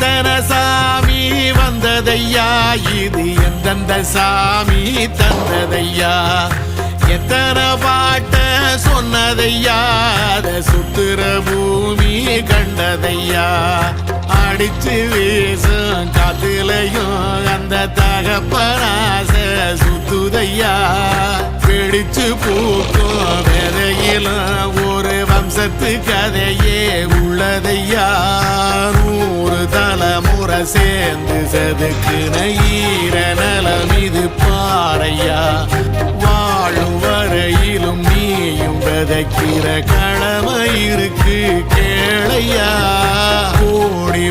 எத்தனை சாமி வந்ததையா, இது எந்தெந்த சாமி தந்ததையா, எத்தனை பாட்ட சொன்னதையா, அத சுத்துற பூமி கண்டதையா, அடிச்சு வீசும் காத்துலையும் அந்த தகப்பனாச சுத்துதையா, பிடிச்சு பூக்கும் விதையிலும் ஒரு வம்சத்து கதையே உள்ளதையா, 100 தலைமுறை சேர்ந்து செதுக்குன ஈர நலம் இது பாறையா, வாழும் வரையிலும் நீயும் விதைக்கிற கடமை இருக்கு கேளையா, கோடி